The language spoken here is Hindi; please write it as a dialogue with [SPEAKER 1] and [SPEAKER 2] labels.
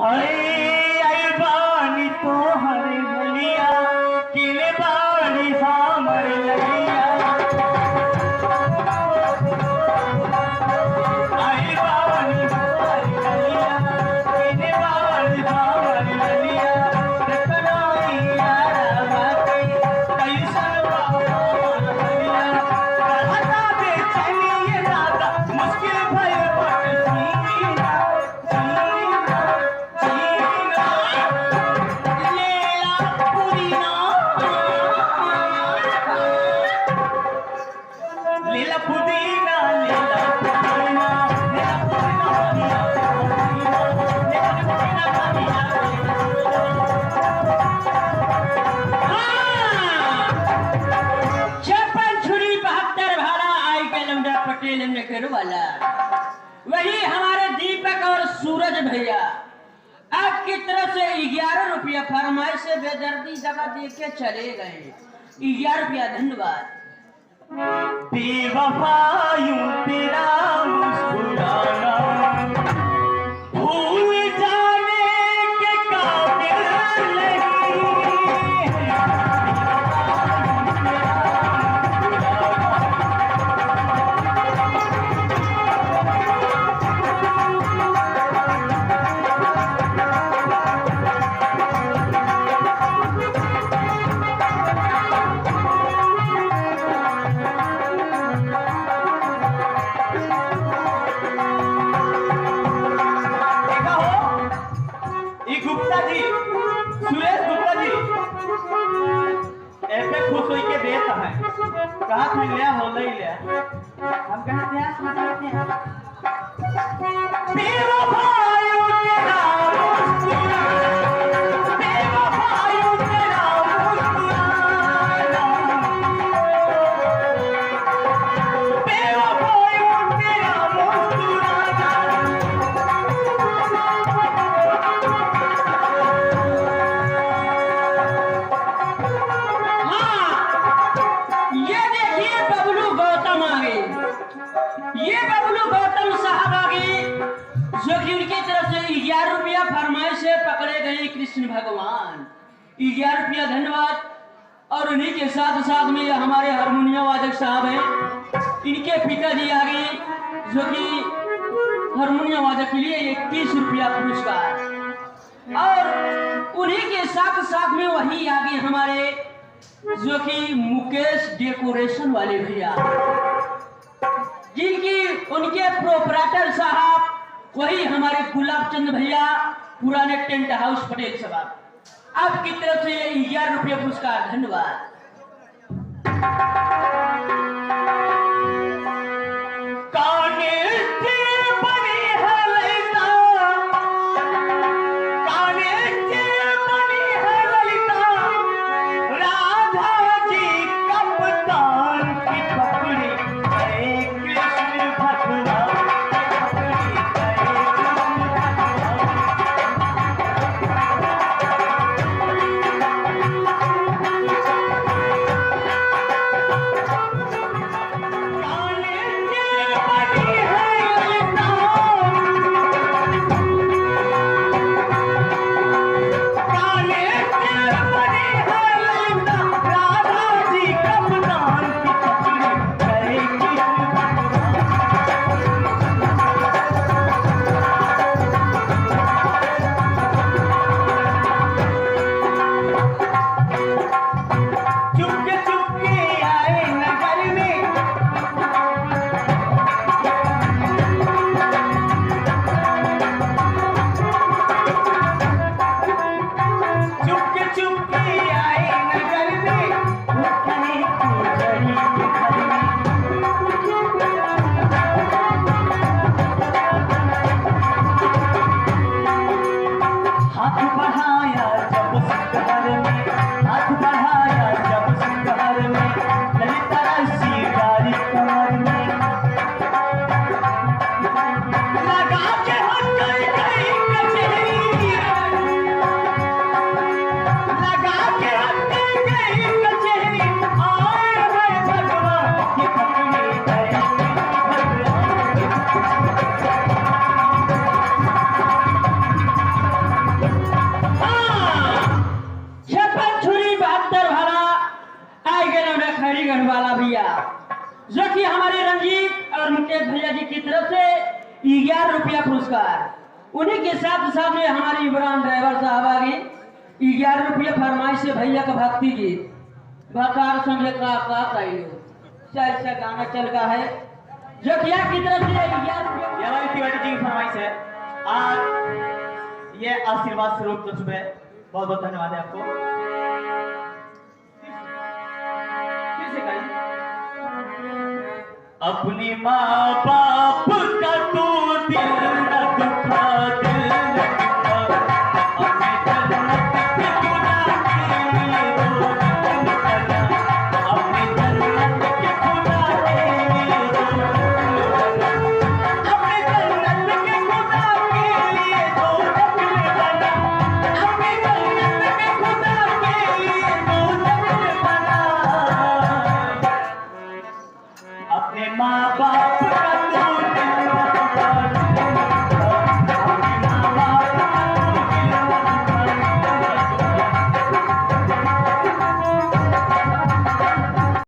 [SPEAKER 1] हरे आई बानी तो हरे बलिया किले बाड़ी सामर लगिया आई बानी तो हरे बलिया किले बाड़ी सामर लगिया रखनाई यारा बाती कैसा बाबा बलिया रहता बेचैनी ये राता मुश्किल भय पटसीना लीला पुदीना लीला पुदीना लीला
[SPEAKER 2] छप्पन छुरी 72 भाला आई के लौंडा पटेल नगर वाला वही हमारे दीपक और सूरज भैया आपकी तरफ से 11 रुपया फरमाइश से बेदर्दी दवा दे के चले गए। 11 रुपया धन्यवाद।
[SPEAKER 1] बेवफायूं तेरा मुस्कुराना भूल जाने के काबिल नहीं गुप्ता जी सुरेश गुप्ता जी ऐसे खुश होई के देता है कहा था लिया हो नहीं लिया हम कहते हैं समझते हैं बेवफायूं तेरा मुस्कुराना बेवफायूं तेरा मुस्कुराना बेवफायूं तेरा मुस्कुराना
[SPEAKER 2] ये बबलू गौतम साहब आगे जो कि उनकी तरफ से 11 रुपया फरमाइश से पकड़े गए कृष्ण भगवान। 11 रुपया धन्यवाद। और उन्हीं के साथ साथ में हमारे हारमोनियम वादक साहब हैं, इनके पिताजी आगे जो कि हारमोनियम वादक के लिए 21 रुपया पुरस्कार। और उन्हीं के साथ साथ में वही आगे हमारे जो कि मुकेश डेकोरेशन वाले भैया जिनकी उनके प्रोपराइटर साहब वही हमारे गुलाब चंद भैया पुराने टेंट हाउस पटेल साहब आपकी तरफ से 11 रुपये पुरस्कार धन्यवाद। परिवार। उन्हीं के साथ साथ में हमारे इमरान ड्राइवर साहब आ गए। 11 रुपये फरमाइश से भैया का भक्ति गीत बकार समय का चल से गाना चल रहा है जो किया की तरफ से 11 रुपये।
[SPEAKER 1] ये हमारी तिवारी जी की फरमाइश है। आज ये आशीर्वाद स्वरूप तो सुबह बहुत बहुत धन्यवाद है आपको। फिर से कहिए। अपनी माँ बाप का तू दिल